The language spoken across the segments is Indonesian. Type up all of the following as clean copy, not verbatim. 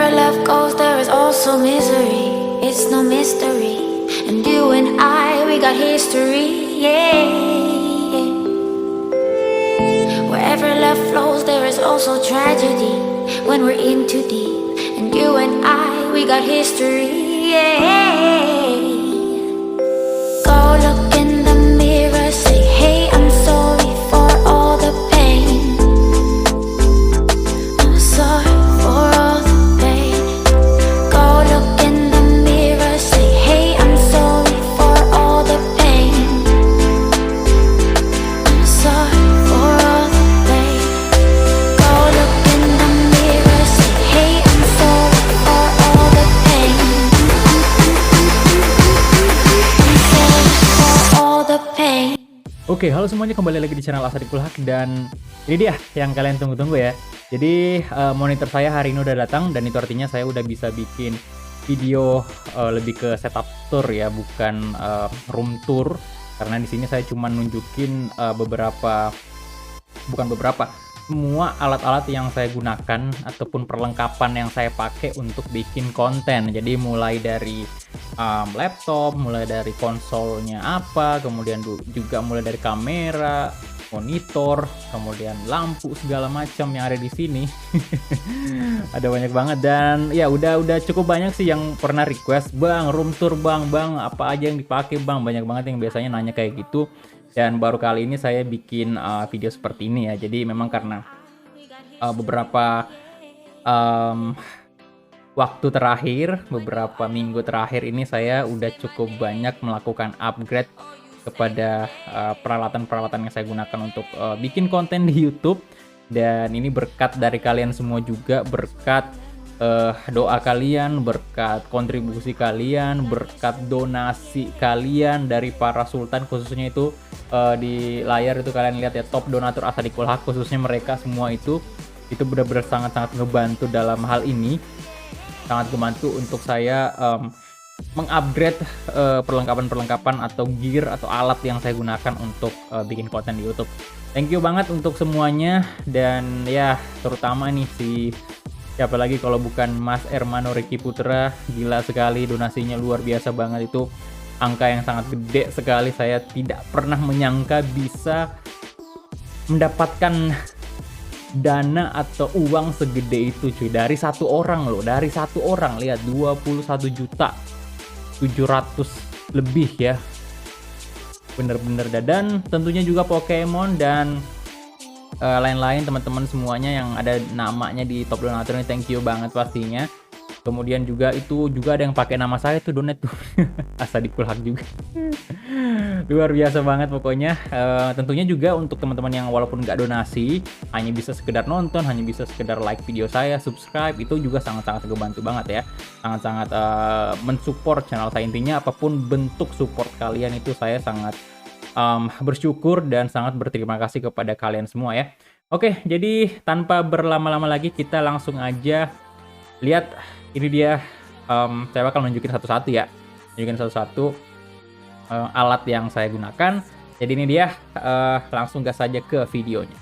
Wherever love goes, there is also misery. It's no mystery. And you and I, we got history, yeah. Wherever love flows, there is also tragedy. When we're in too deep. And you and I, we got history, yeah. Go look in the mirror, say, hey, I'm sorry for all the pain. I'm sorry for all the pain. Go look in the mirror, say, hey, I'm sorry for all the pain. I'm sorry for all the pain. Go look in the mirror, say, hey, I'm sorry for all the pain. I'm sorry for all the pain. Oke, halo semuanya, kembali lagi di channel Asadikul Haq, dan ini dia yang kalian tunggu-tunggu ya. Jadi monitor saya hari ini udah datang, dan itu artinya saya udah bisa bikin video lebih ke setup tour ya, bukan room tour. Karena di sini saya cuma nunjukin semua alat-alat yang saya gunakan ataupun perlengkapan yang saya pakai untuk bikin konten. Jadi mulai dari laptop, mulai dari konsolnya apa, kemudian juga mulai dari kamera, monitor, kemudian lampu, segala macam yang ada di sini. Ada banyak banget, dan ya udah cukup banyak sih yang pernah request, "Bang, room tour bang, apa aja yang dipakai bang?" Banyak banget yang biasanya nanya kayak gitu. Dan baru kali ini saya bikin video seperti ini ya. Jadi memang karena beberapa waktu terakhir, beberapa minggu terakhir ini saya udah cukup banyak melakukan upgrade kepada peralatan-peralatan yang saya gunakan untuk bikin konten di YouTube. Dan ini berkat dari kalian semua juga, berkat doa kalian, berkat kontribusi kalian, berkat donasi kalian dari para sultan, khususnya itu di layar itu kalian lihat ya, top donatur Asadikul Haq, khususnya mereka semua itu benar-benar sangat-sangat ngebantu dalam hal ini, sangat ngebantu untuk saya mengupgrade perlengkapan-perlengkapan atau gear atau alat yang saya gunakan untuk bikin konten di YouTube. Thank you banget untuk semuanya, dan ya terutama nih siapa lagi kalau bukan Mas Ermano Ricky Putra. Gila sekali donasinya, luar biasa banget, itu angka yang sangat gede sekali. Saya tidak pernah menyangka bisa mendapatkan dana atau uang segede itu cuy, dari satu orang loh, lihat 21.700.000 lebih ya, bener-bener. Dan tentunya juga Pokemon dan lain-lain teman-teman semuanya yang ada namanya di top donatur ini, thank you banget pastinya. Kemudian juga ada yang pakai nama saya tuh, donate tuh. Asadikul Haq juga. Luar biasa banget pokoknya. Tentunya juga untuk teman-teman yang walaupun nggak donasi, hanya bisa sekedar nonton, hanya bisa sekedar like video saya, subscribe, itu juga sangat-sangat ngebantu banget ya. Sangat-sangat mensupport channel saya. Intinya apapun bentuk support kalian itu saya sangat bersyukur dan sangat berterima kasih kepada kalian semua ya. Oke, jadi tanpa berlama-lama lagi kita langsung aja lihat. Ini dia, saya bakal nunjukin satu-satu ya, alat yang saya gunakan. Jadi ini dia, langsung gas saja ke videonya.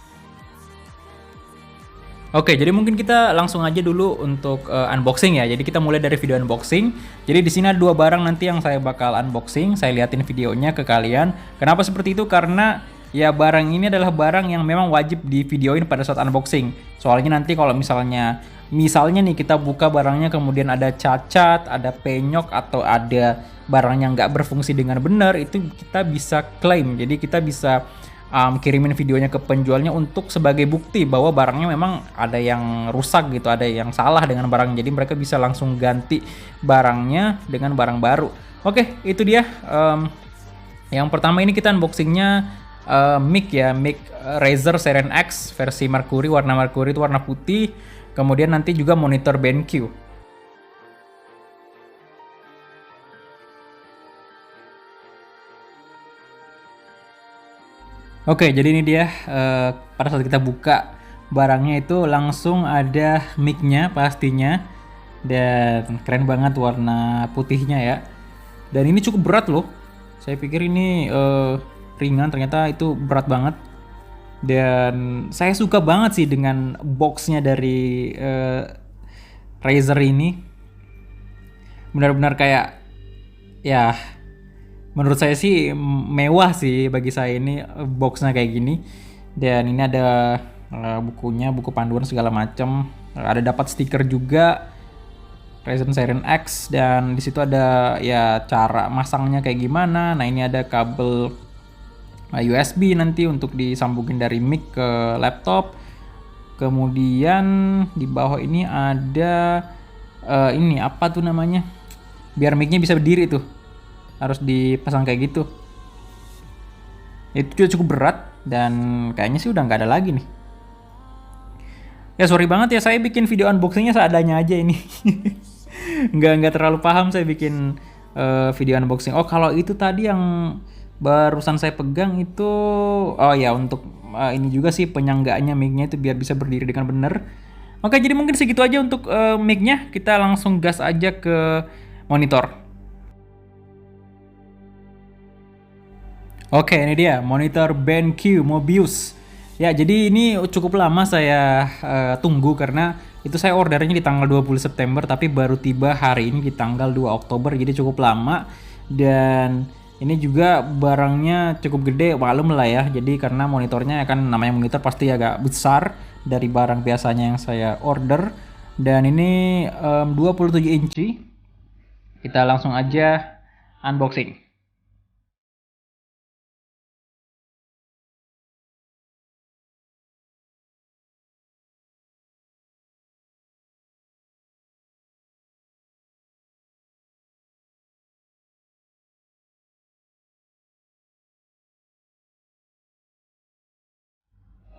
Oke, jadi mungkin kita langsung aja dulu untuk unboxing ya. Jadi kita mulai dari video unboxing. Jadi di sini ada dua barang nanti yang saya bakal unboxing. Saya liatin videonya ke kalian. Kenapa seperti itu? Karena ya barang ini adalah barang yang memang wajib di videoin pada saat unboxing. Soalnya nanti kalau misalnya nih kita buka barangnya kemudian ada cacat, ada penyok, atau ada barang yang nggak berfungsi dengan benar, itu kita bisa klaim. Jadi kita bisa kirimin videonya ke penjualnya untuk sebagai bukti bahwa barangnya memang ada yang rusak gitu, ada yang salah dengan barang. Jadi mereka bisa langsung ganti barangnya dengan barang baru. Oke, itu dia. Yang pertama ini kita unboxingnya mic ya, mic Razer Seren X versi Mercury, warna Mercury itu warna putih. Kemudian nanti juga monitor BenQ. Oke, jadi ini dia, pada saat kita buka barangnya itu langsung ada mic-nya pastinya, dan keren banget warna putihnya ya. Dan ini cukup berat loh. Saya pikir ini ringan, ternyata itu berat banget. Dan saya suka banget sih dengan boxnya dari Razer ini benar-benar kayak, ya menurut saya sih mewah sih bagi saya ini, boxnya kayak gini. Dan ini ada bukunya, buku panduan segala macam. Ada dapat stiker juga Ryzen Seren X, dan di situ ada ya cara masangnya kayak gimana. Nah, ini ada kabel USB nanti untuk disambungin dari mic ke laptop. Kemudian di bawah ini ada ini apa tuh namanya? Biar mic-nya bisa berdiri tuh. Harus dipasang kayak gitu. Itu juga cukup berat dan kayaknya sih udah nggak ada lagi nih. Ya sorry banget ya, saya bikin video unboxingnya seadanya aja ini. nggak terlalu paham saya bikin video unboxing. Oh, kalau itu tadi yang barusan saya pegang itu, oh ya untuk ini juga sih penyangganya mic-nya itu biar bisa berdiri dengan benar. Oke, jadi mungkin segitu aja untuk mic-nya. Kita langsung gas aja ke monitor. Oke, ini dia monitor BenQ Mobius. Ya, jadi ini cukup lama saya tunggu karena itu saya ordernya di tanggal 20 September tapi baru tiba hari ini di tanggal 2 Oktober, jadi cukup lama. Dan ini juga barangnya cukup gede, maklum lah ya. Jadi karena monitornya kan namanya monitor pasti agak besar dari barang biasanya yang saya order. Dan ini 27 inci. Kita langsung aja unboxing.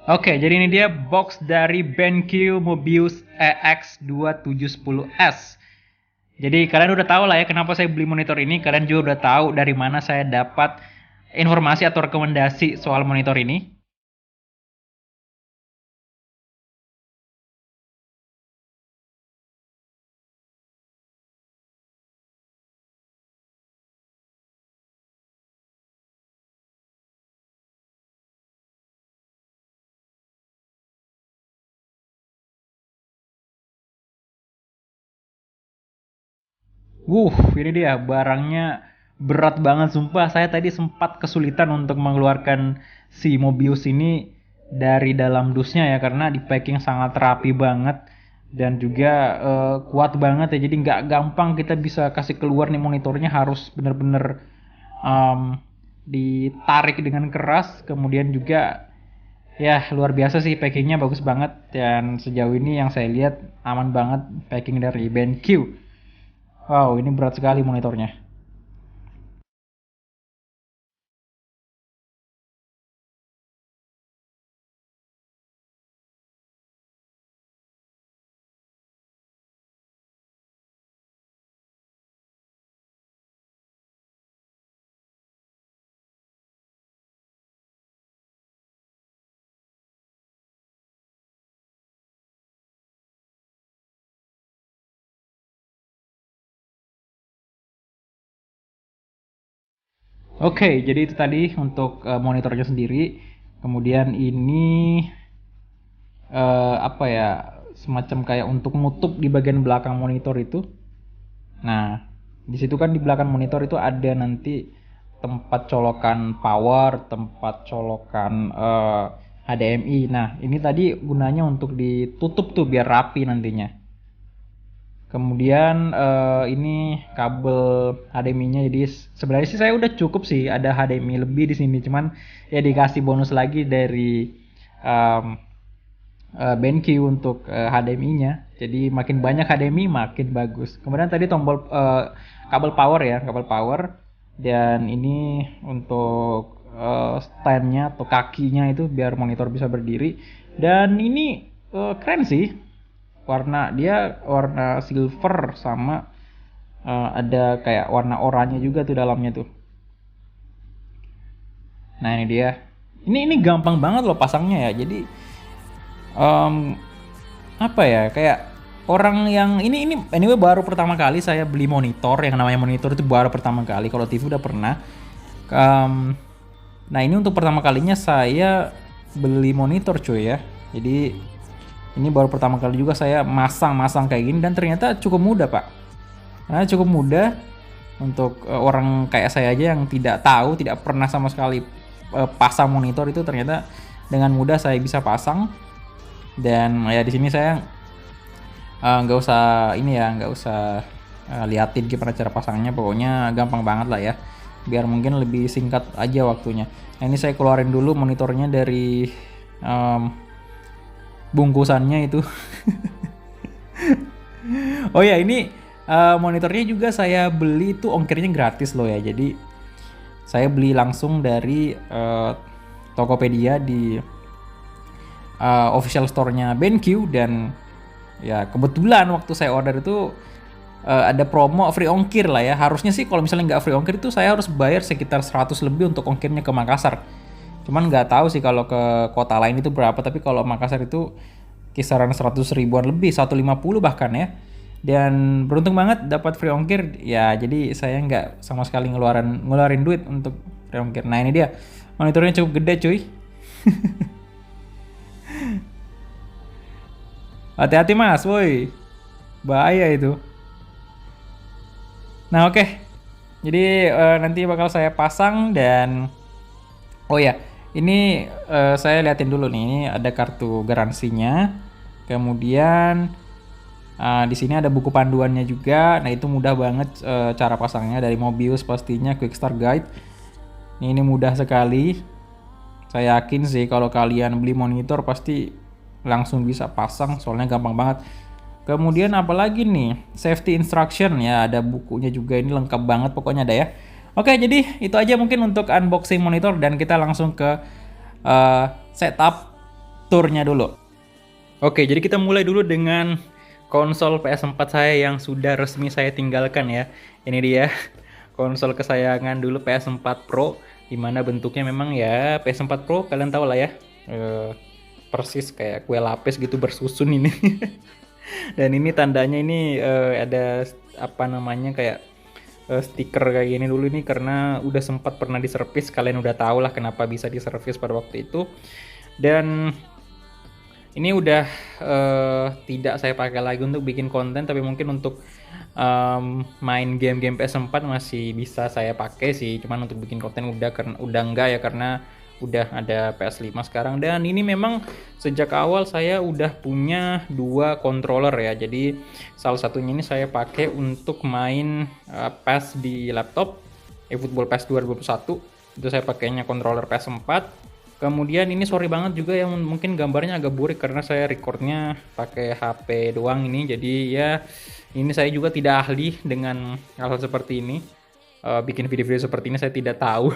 Oke, jadi ini dia box dari BenQ Mobius EX2710S. Jadi kalian udah tahu lah ya kenapa saya beli monitor ini. Kalian juga udah tahu dari mana saya dapat informasi atau rekomendasi soal monitor ini. Ini dia barangnya, berat banget sumpah. Saya tadi sempat kesulitan untuk mengeluarkan si Mobius ini dari dalam dusnya ya, karena di packing sangat rapi banget dan juga kuat banget ya. Jadi nggak gampang kita bisa kasih keluar nih monitornya, harus bener-bener ditarik dengan keras. Kemudian juga ya luar biasa sih, packingnya bagus banget, dan sejauh ini yang saya lihat aman banget packing dari BenQ. Wow, ini berat sekali monitornya. Oke, jadi itu tadi untuk monitornya sendiri. Kemudian ini apa ya, semacam kayak untuk nutup di bagian belakang monitor itu. Nah, di situ kan di belakang monitor itu ada nanti tempat colokan power, tempat colokan HDMI. Nah, ini tadi gunanya untuk ditutup tuh biar rapi nantinya. Kemudian ini kabel HDMI-nya, jadi sebenarnya sih saya udah cukup sih, ada HDMI lebih di sini, cuman ya dikasih bonus lagi dari BenQ untuk HDMI-nya. Jadi makin banyak HDMI makin bagus. Kemudian tadi tombol kabel power ya, kabel power. Dan ini untuk stand-nya atau kakinya itu biar monitor bisa berdiri. Dan ini keren sih. Dia warna silver sama ada kayak warna oranye juga tuh dalamnya tuh. Nah, ini dia. Ini gampang banget loh pasangnya ya. Jadi apa ya, kayak orang yang ini anyway baru pertama kali saya beli monitor. Yang namanya monitor itu baru pertama kali. Kalau TV udah pernah. Nah, ini untuk pertama kalinya saya beli monitor cuy ya. Jadi Ini baru pertama kali juga saya masang kayak gini dan ternyata cukup mudah, Pak. Nah, cukup mudah untuk orang kayak saya aja yang tidak tahu, tidak pernah sama sekali pasang monitor, itu ternyata dengan mudah saya bisa pasang. Dan ya di sini saya nggak usah liatin gimana cara pasangnya, pokoknya gampang banget lah ya, biar mungkin lebih singkat aja waktunya. Nah, ini saya keluarin dulu monitornya dari bungkusannya itu. Oh ya, ini monitornya juga saya beli itu ongkirnya gratis loh ya. Jadi saya beli langsung dari Tokopedia di official store-nya BenQ, dan ya kebetulan waktu saya order itu ada promo free ongkir lah ya. Harusnya sih kalau misalnya nggak free ongkir itu saya harus bayar sekitar 100 lebih untuk ongkirnya ke Makassar. Cuman nggak tahu sih kalau ke kota lain itu berapa, tapi kalau Makassar itu kisaran 100 ribuan lebih, 150 bahkan ya. Dan beruntung banget dapat free ongkir ya, jadi saya nggak sama sekali ngeluarin duit untuk free ongkir. Nah, ini dia monitornya, cukup gede cuy. Hati-hati mas, woi, bahaya itu. Nah, oke. Jadi nanti bakal saya pasang. Dan oh ya, ini saya liatin dulu nih, ini ada kartu garansinya. Kemudian di sini ada buku panduannya juga. Nah, itu mudah banget cara pasangnya, dari Mobius pastinya, Quick Start Guide. Ini mudah sekali. Saya yakin sih kalau kalian beli monitor pasti langsung bisa pasang, soalnya gampang banget. Kemudian apalagi nih, safety instruction ya, ada bukunya juga, ini lengkap banget pokoknya ada ya. Oke, jadi itu aja mungkin untuk unboxing monitor, dan kita langsung ke setup tournya dulu. Oke, jadi kita mulai dulu dengan konsol PS4 saya yang sudah resmi saya tinggalkan ya. Ini dia konsol kesayangan dulu, PS4 Pro, dimana bentuknya memang ya PS4 Pro kalian tahu lah ya, persis kayak kue lapis gitu bersusun ini. Dan ini tandanya ini ada apa namanya, kayak stiker kayak gini dulu ini, karena udah sempat pernah diservis. Kalian udah tahu lah kenapa bisa diservis pada waktu itu. Dan ini udah tidak saya pakai lagi untuk bikin konten, tapi mungkin untuk main game-game PS4 masih bisa saya pakai sih. Cuman untuk bikin konten udah enggak ya, karena udah ada PS5 sekarang. Dan ini memang sejak awal saya udah punya 2 controller ya. Jadi salah satunya ini saya pakai untuk main PES di laptop, eFootball PES 2021. Itu saya pakainya controller PS4. Kemudian ini sorry banget juga yang mungkin gambarnya agak burik karena saya recordnya pakai HP doang ini. Jadi ya ini saya juga tidak ahli dengan hal seperti ini. Bikin video-video seperti ini saya tidak tahu.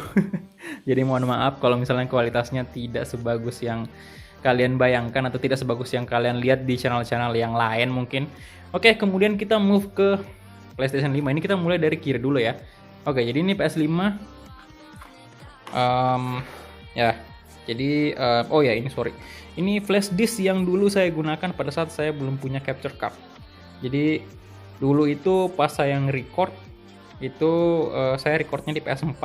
Jadi mohon maaf kalau misalnya kualitasnya tidak sebagus yang kalian bayangkan atau tidak sebagus yang kalian lihat di channel-channel yang lain mungkin. Oke, kemudian kita move ke PlayStation 5. Ini kita mulai dari kiri dulu ya. Oke, jadi ini PS5. Ya, jadi oh ya ini sorry. Ini flash disk yang dulu saya gunakan pada saat saya belum punya capture card. Jadi dulu itu pas saya nge-record itu saya recordnya di PS4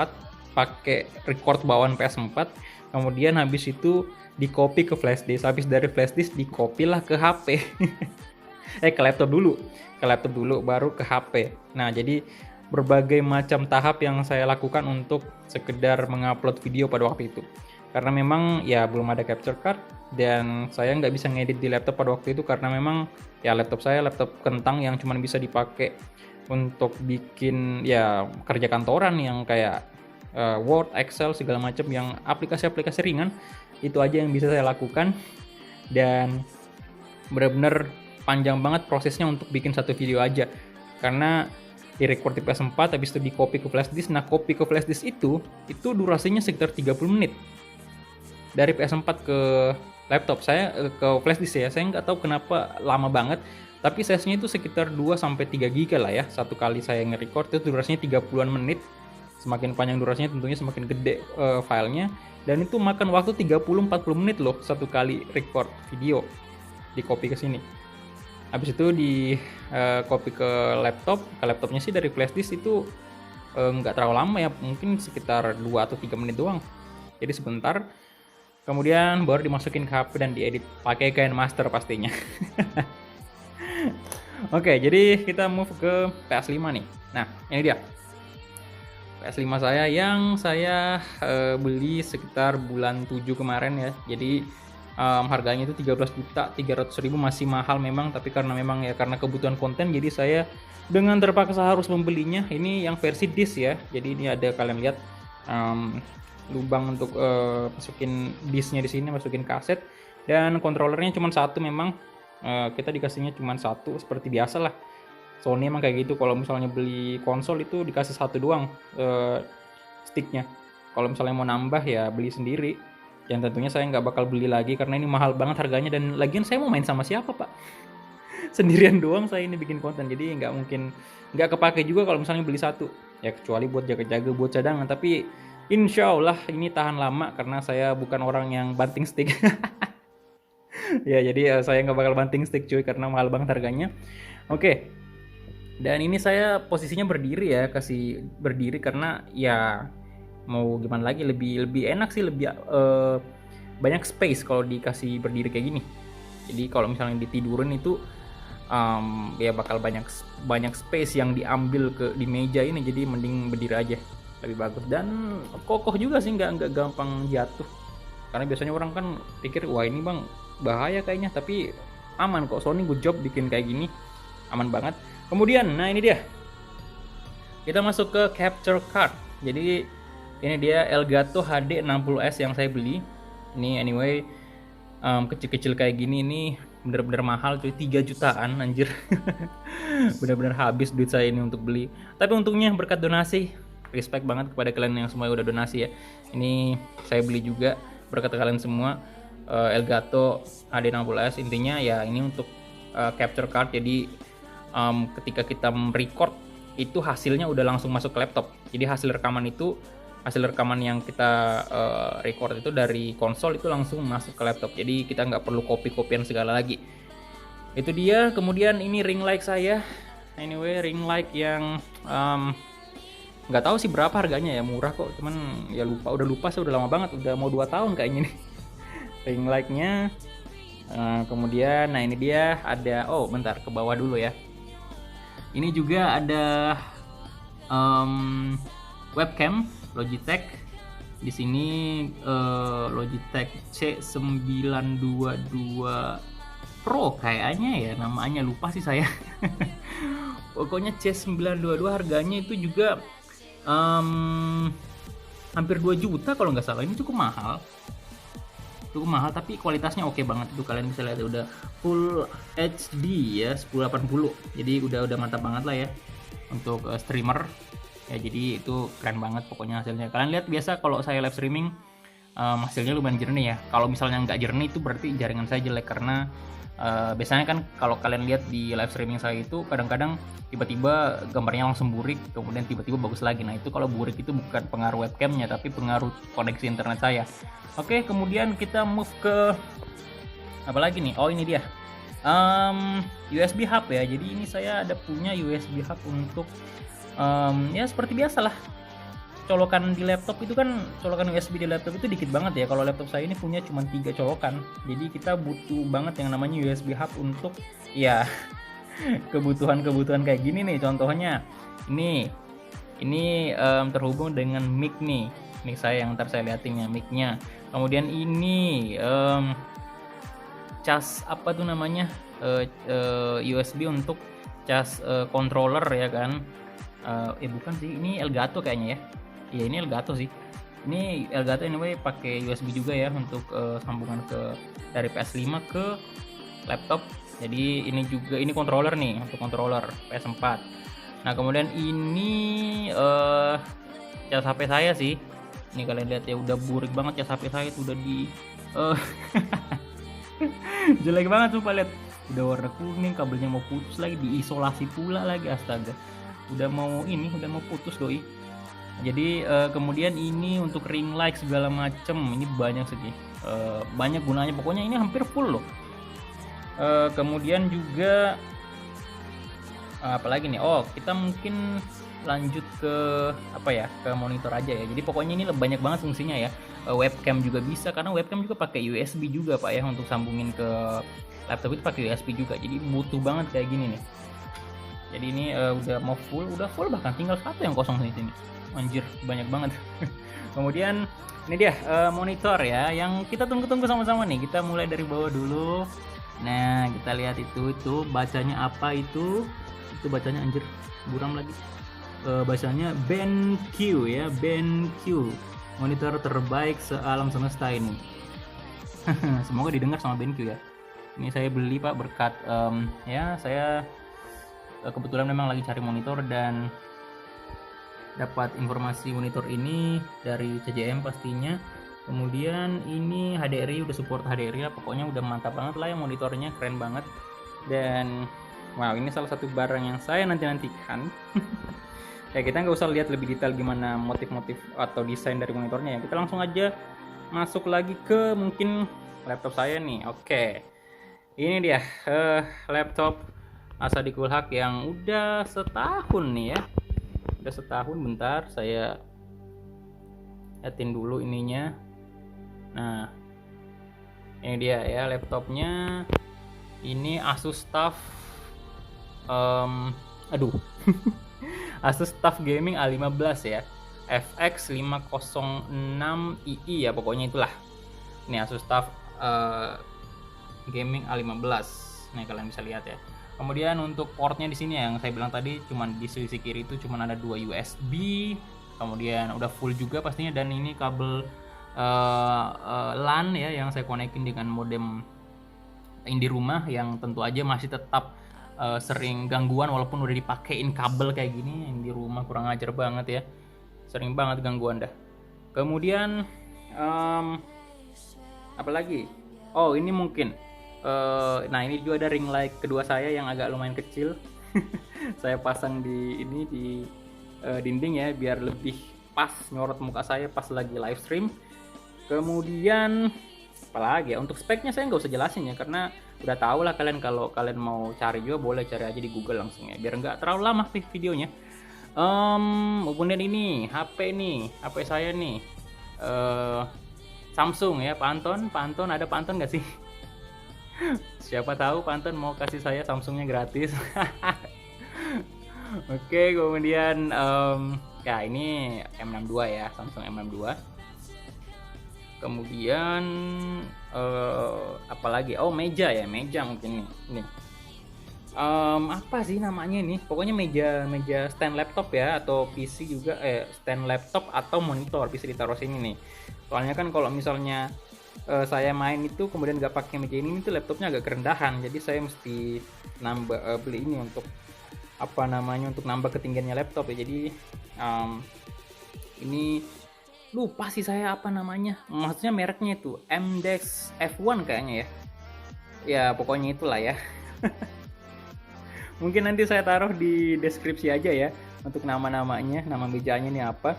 pakai record bawaan PS4, kemudian habis itu di copy ke flash disk, habis dari flash disk di copy lah ke HP. Ke laptop dulu baru ke HP. Nah, jadi berbagai macam tahap yang saya lakukan untuk sekedar mengupload video pada waktu itu, karena memang ya belum ada capture card dan saya nggak bisa ngedit di laptop pada waktu itu, karena memang ya laptop saya laptop kentang yang cuma bisa dipakai untuk bikin ya kerja kantoran yang kayak Word, Excel, segala macam yang aplikasi-aplikasi ringan. Itu aja yang bisa saya lakukan, dan benar-benar panjang banget prosesnya untuk bikin satu video aja, karena direcord di PS4 habis itu di copy ke flash disk. Nah, copy ke flash disk itu durasinya sekitar 30 menit dari PS4 ke laptop saya, ke flash disk ya. Saya nggak tahu kenapa lama banget, tapi size-nya itu sekitar 2-3 GB lah ya. Satu kali saya nge-record itu durasinya 30-an menit. Semakin panjang durasinya tentunya semakin gede filenya, dan itu makan waktu 30-40 menit loh satu kali record video di copy ke sini. Habis itu di copy ke laptopnya sih dari flash disk itu nggak terlalu lama ya, mungkin sekitar 2 atau 3 menit doang. Jadi sebentar. Kemudian baru dimasukin ke HP dan diedit pakai KineMaster pastinya. Oke, jadi kita move ke PS5 nih. Nah, ini dia PS5 saya yang saya beli sekitar bulan 7 kemarin ya. Jadi harganya itu 13.300.000, masih mahal memang, tapi karena memang ya karena kebutuhan konten jadi saya dengan terpaksa harus membelinya. Ini yang versi disc ya. Jadi ini ada, kalian lihat lubang untuk masukin disknya di sini, masukin kaset, dan kontrolernya cuma satu memang. Kita dikasihnya cuma satu seperti biasa lah. Sony emang kayak gitu, kalau misalnya beli konsol itu dikasih satu doang sticknya. Kalau misalnya mau nambah ya beli sendiri. Yang tentunya saya nggak bakal beli lagi karena ini mahal banget harganya, dan lagian saya mau main sama siapa pak? Sendirian doang saya ini bikin konten, jadi nggak mungkin, nggak kepake juga kalau misalnya beli satu. Ya kecuali buat jaga-jaga, buat cadangan, tapi insya Allah ini tahan lama karena saya bukan orang yang banting stick. Ya jadi saya nggak bakal banting stick cuy karena mahal banget harganya. Oke. Dan ini saya posisinya berdiri ya, kasih berdiri karena ya mau gimana lagi, lebih enak sih, lebih banyak space kalau dikasih berdiri kayak gini. Jadi kalau misalnya ditidurin itu ya bakal banyak space yang diambil di meja ini, jadi mending berdiri aja lebih bagus, dan kokoh juga sih, nggak gampang jatuh. Karena biasanya orang kan pikir wah ini bang bahaya kayaknya, tapi aman kok. Sony good job bikin kayak gini, aman banget. Kemudian nah ini dia, kita masuk ke capture card. Jadi ini dia Elgato HD 60S yang saya beli. Ini anyway kecil-kecil kayak gini, ini bener-bener mahal cuy, 3 jutaan anjir. Bener-bener habis duit saya ini untuk beli. Tapi untungnya berkat donasi, respect banget kepada kalian yang semua udah donasi ya. Ini saya beli juga berkat kalian semua. Elgato HD 60S, intinya ya ini untuk capture card. Jadi ketika kita record itu hasilnya udah langsung masuk ke laptop. Jadi hasil rekaman yang kita record itu dari konsol itu langsung masuk ke laptop. Jadi kita nggak perlu copy-copyan segala lagi. Itu dia. Kemudian ini ring light saya. Anyway, ring light yang nggak tahu sih berapa harganya ya, murah kok. Cuman ya udah lupa saya, udah lama banget, udah mau 2 tahun kayaknya nih. Ring lightnya. Kemudian nah ini dia ada, oh bentar ke bawah dulu ya. Ini juga ada webcam Logitech. Di sini Logitech C922 Pro kayaknya ya namanya, lupa sih saya. Pokoknya C922, harganya itu juga hampir 2 juta kalau nggak salah. Ini cukup mahal, tapi kualitasnya oke banget. Itu kalian bisa lihat udah full HD ya, 1080. Jadi udah mantap banget lah ya untuk streamer ya. Jadi itu keren banget pokoknya hasilnya. Kalian lihat biasa kalau saya live streaming hasilnya lumayan jernih ya. Kalau misalnya nggak jernih itu berarti jaringan saya jelek, karena biasanya kan kalau kalian lihat di live streaming saya itu kadang-kadang tiba-tiba gambarnya langsung burik, kemudian tiba-tiba bagus lagi. Nah itu kalau burik itu bukan pengaruh webcamnya, tapi pengaruh koneksi internet saya. Oke, kemudian kita move ke apa lagi nih? Oh ini dia USB hub ya. Jadi ini saya ada punya USB hub untuk ya seperti biasa lah, colokan di laptop itu kan, colokan USB di laptop itu dikit banget ya. Kalau laptop saya ini punya cuma 3 colokan, jadi kita butuh banget yang namanya USB hub untuk ya kebutuhan kayak gini nih. Contohnya ini terhubung dengan mic nih, mic saya yang ntar saya liatin ya micnya. Kemudian ini cas apa tuh namanya, USB untuk cas controller ya kan. Bukan sih, ini Elgato kayaknya ya. Iya ini Elgato sih. Ini Elgato anyway pakai USB juga ya untuk sambungan dari PS5 ke laptop. Jadi ini juga, ini controller nih untuk controller PS4. Nah kemudian ini cas HP saya sih. Ini kalian lihat ya, udah burik banget cas HP saya itu, udah di jelek banget sumpah, lihat udah warna kuning, kabelnya mau putus lagi, diisolasi pula lagi, astaga. Udah mau putus doi. Jadi kemudian ini untuk ring light segala macem, ini banyak sih, banyak gunanya pokoknya, ini hampir full loh. Kemudian juga apalagi nih, oh kita mungkin lanjut ke apa ya, ke monitor aja ya. Jadi pokoknya ini banyak banget fungsinya ya. Webcam juga bisa, karena webcam juga pakai USB juga Pak ya, untuk sambungin ke laptop itu pakai USB juga. Jadi butuh banget kayak gini nih. Jadi ini udah full, bahkan tinggal satu yang kosong di sini. Anjir, banyak banget. Kemudian ini dia monitor ya, yang kita tunggu-tunggu sama-sama nih. Kita mulai dari bawah dulu. Nah, kita lihat itu bacanya apa itu? Itu bacanya anjir, buram lagi. Bacanya BenQ ya, BenQ. Monitor terbaik sealam semesta ini. Semoga didengar sama BenQ ya. Ini saya beli Pak berkat ya saya kebetulan memang lagi cari monitor dan dapat informasi monitor ini dari CJM pastinya. Kemudian ini HDRI, udah support HDRI lah, pokoknya udah mantap banget lah ya, monitornya keren banget. Dan wow, ini salah satu barang yang saya nantikan. Ya, kita nggak usah lihat lebih detail gimana motif-motif atau desain dari monitornya ya, kita langsung aja masuk lagi ke mungkin laptop saya nih. Oke, ini dia laptop Asahi Coolhack yang udah setahun nih ya, udah setahun. Bentar, saya liatin dulu ininya. Nah, ini dia ya laptopnya. Ini Asus TUF Asus TUF Gaming A15 ya, FX 506II ya, pokoknya itulah. Ini Asus TUF Gaming A15. Nih kalian bisa lihat ya. Kemudian untuk portnya di sini yang saya bilang tadi, cuman di sisi kiri itu cuman ada 2 USB. Kemudian udah full juga pastinya, dan ini kabel LAN ya yang saya konekin dengan modem di rumah, yang tentu aja masih tetap sering gangguan walaupun udah dipakein kabel kayak gini. Yang di rumah kurang ajar banget ya, sering banget gangguan dah. Kemudian apa lagi? Oh, ini mungkin nah ini juga ada ring light kedua saya yang agak lumayan kecil. Saya pasang di ini di dinding ya, biar lebih pas nyorot muka saya pas lagi live stream. Kemudian apalagi ya, untuk speknya saya nggak usah jelasin ya, karena udah tau lah kalian. Kalau kalian mau cari juga boleh cari aja di Google langsung ya, biar nggak terlalu lama sih videonya. Kemudian ini HP saya nih Samsung ya, Pak Anton ada Pak Anton nggak sih? Siapa tahu Pak Anton mau kasih saya Samsungnya gratis. Oke, kemudian ya ini M62 ya, Samsung M62. Kemudian apalagi? Oh, meja mungkin nih. Apa sih namanya ini? Pokoknya meja stand laptop ya, atau PC juga, stand laptop atau monitor bisa ditaruh sini nih. Soalnya kan kalau misalnya saya main itu kemudian nggak pakai meja ini tuh laptopnya agak kerendahan, jadi saya mesti beli ini untuk untuk nambah ketinggiannya laptop ya. Jadi ini lupa sih saya apa namanya, maksudnya mereknya itu MDEX F1 kayaknya ya. Ya pokoknya itulah ya. Mungkin nanti saya taruh di deskripsi aja ya untuk nama-namanya, nama mejanya ini apa.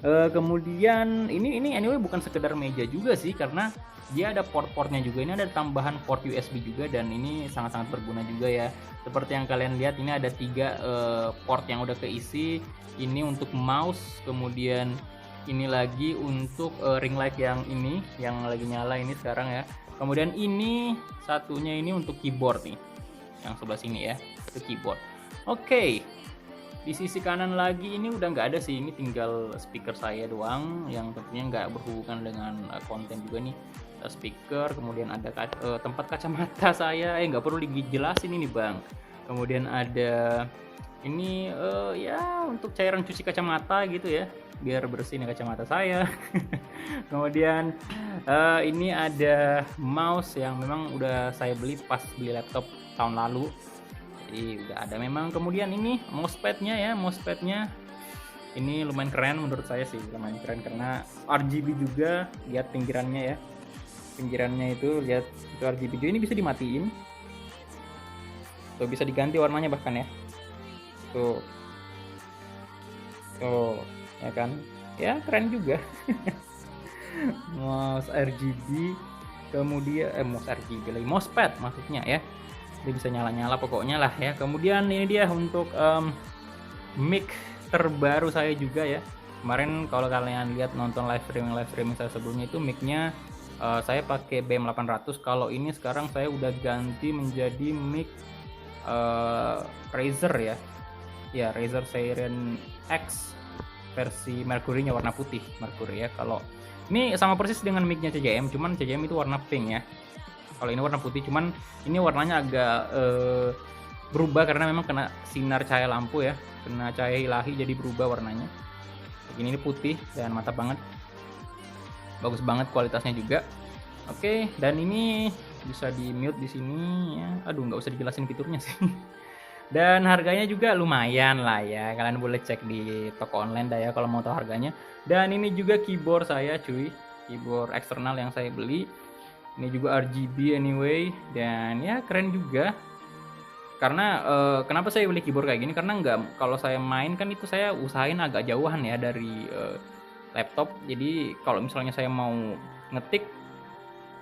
Kemudian ini anyway bukan sekedar meja juga sih, karena dia ada port-portnya juga. Ini ada tambahan port USB juga, dan ini sangat-sangat berguna juga ya. Seperti yang kalian lihat, ini ada 3 port yang udah keisi. Ini untuk mouse, kemudian ini lagi untuk ring light yang ini yang lagi nyala ini sekarang ya. Kemudian ini satunya ini untuk keyboard nih, yang sebelah sini ya, itu keyboard. Oke. Di sisi kanan lagi ini udah nggak ada sih, ini tinggal speaker saya doang yang tentunya nggak berhubungan dengan konten juga nih. Speaker, kemudian ada tempat kacamata saya, nggak perlu dijelasin ini bang. Kemudian ada ini ya untuk cairan cuci kacamata gitu ya, biar bersih nih kacamata saya. Kemudian ini ada mouse yang memang udah saya beli pas beli laptop tahun lalu, jadi udah ada memang. Kemudian ini mousepadnya ini lumayan keren menurut saya sih, lumayan keren karena RGB juga. Lihat pinggirannya ya, pinggirannya itu lihat itu RGB juga. Ini bisa dimatiin tuh, bisa diganti warnanya bahkan ya, tuh ya kan ya, keren juga. Mouse RGB, kemudian mouse RGB lagi, mousepad maksudnya ya, dia bisa nyala-nyala pokoknya lah ya. Kemudian ini dia untuk mic terbaru saya juga ya. Kemarin kalau kalian lihat nonton live streaming saya sebelumnya itu mic-nya saya pakai BM800. Kalau ini sekarang saya udah ganti menjadi mic Razer ya. Ya, Razer Seiren X versi Mercury-nya warna putih Mercury ya. Kalau ini sama persis dengan mic-nya CJM, cuman CJM itu warna pink ya. Kalau ini warna putih, cuman ini warnanya agak berubah karena memang kena sinar cahaya lampu ya, kena cahaya ilahi jadi berubah warnanya. Ini putih dan mantap banget, bagus banget kualitasnya juga. Oke, dan ini bisa di mute di sini ya. Aduh, nggak usah dijelasin fiturnya sih. Dan harganya juga lumayan lah ya, kalian boleh cek di toko online dah ya kalau mau tahu harganya. Dan ini juga keyboard saya cuy, keyboard eksternal yang saya beli. Ini juga RGB anyway, dan ya keren juga. Karena kenapa saya beli keyboard kayak gini, karena kalau saya main kan itu saya usahain agak jauhan ya dari laptop. Jadi kalau misalnya saya mau ngetik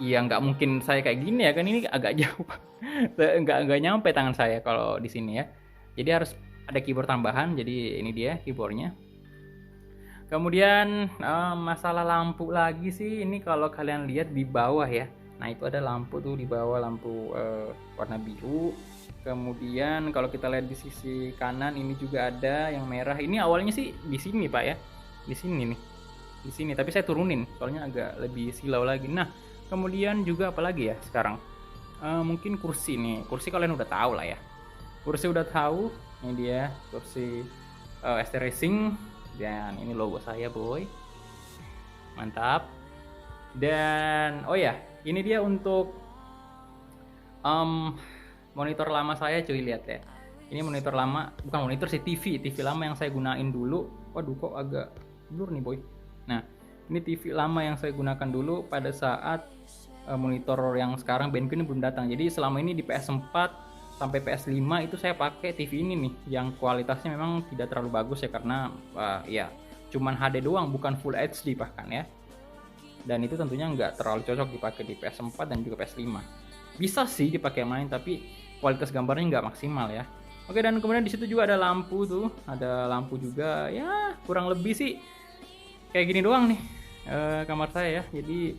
ya nggak mungkin saya kayak gini ya kan, ini agak jauh. nggak nyampe tangan saya kalau di sini ya. Jadi harus ada keyboard tambahan. Jadi ini dia keyboardnya. Kemudian masalah lampu lagi sih, ini kalau kalian lihat di bawah ya. Nah itu ada lampu tuh di bawah, lampu warna biru. Kemudian kalau kita lihat di sisi kanan ini juga ada yang merah. Ini awalnya sih di sini Pak ya, di sini nih, di sini. Tapi saya turunin soalnya agak lebih silau lagi. Nah kemudian juga apalagi ya sekarang? Mungkin kursi nih. Kursi kalian udah tahu lah ya. Kursi udah tahu. Ini dia kursi ST Racing. Dan ini logo saya boy. Mantap. Dan oh ya, ini dia untuk monitor lama saya cuy, lihat ya. Ini monitor lama, bukan monitor sih, TV lama yang saya gunain dulu. Waduh kok agak blur nih boy. Nah ini TV lama yang saya gunakan dulu pada saat monitor yang sekarang BenQ ini belum datang. Jadi selama ini di PS4 sampai PS5 itu saya pakai TV ini nih, yang kualitasnya memang tidak terlalu bagus ya, karena ya cuman HD doang, bukan Full HD bahkan ya. Dan itu tentunya nggak terlalu cocok dipakai di PS4 dan juga PS5. Bisa sih dipakai main, tapi kualitas gambarnya nggak maksimal ya. Oke, dan kemudian di situ juga ada lampu tuh, ada lampu juga ya, kurang lebih sih kayak gini doang nih kamar saya ya. Jadi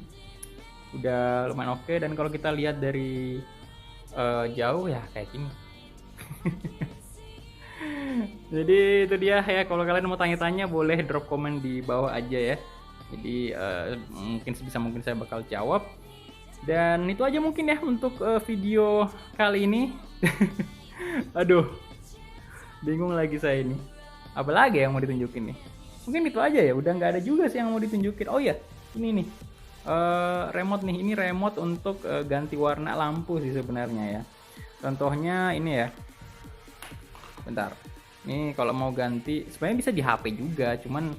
udah lumayan oke. Dan kalau kita lihat dari jauh ya kayak gini. Jadi itu dia ya, kalau kalian mau tanya-tanya boleh drop komen di bawah aja ya. Jadi mungkin sebisa mungkin saya bakal jawab. Dan itu aja mungkin ya untuk video kali ini. Aduh, bingung lagi saya ini. Apalagi yang mau ditunjukin nih? Mungkin itu aja ya, udah nggak ada juga sih yang mau ditunjukin. Oh ya, ini nih remote nih. Ini remote untuk ganti warna lampu sih sebenarnya ya. Contohnya ini ya. Bentar. Ini kalau mau ganti, sebenarnya bisa di HP juga, cuman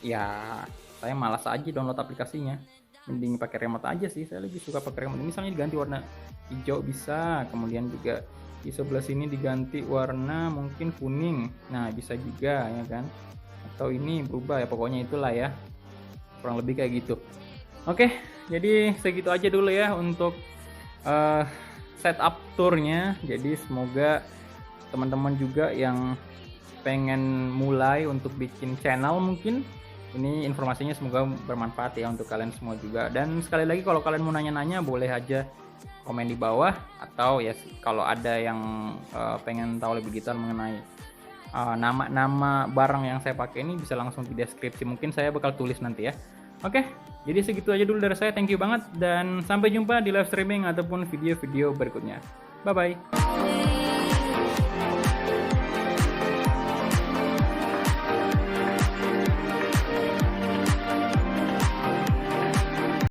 ya saya malas aja download aplikasinya. Mending pakai remote aja sih, saya lebih suka pakai remote. Misalnya diganti warna hijau bisa, kemudian juga di sebelah sini diganti warna mungkin kuning, nah bisa juga ya kan, atau ini berubah ya, pokoknya itulah ya, kurang lebih kayak gitu. Oke, jadi segitu aja dulu ya untuk setup tournya. Jadi semoga teman-teman juga yang pengen mulai untuk bikin channel, mungkin ini informasinya semoga bermanfaat ya untuk kalian semua juga. Dan sekali lagi kalau kalian mau nanya-nanya boleh aja komen di bawah, atau ya kalau ada yang pengen tahu lebih detail mengenai nama-nama barang yang saya pakai ini bisa langsung di deskripsi, mungkin saya bakal tulis nanti ya. Oke, jadi segitu aja dulu dari saya, thank you banget dan sampai jumpa di live streaming ataupun video-video berikutnya. Bye bye.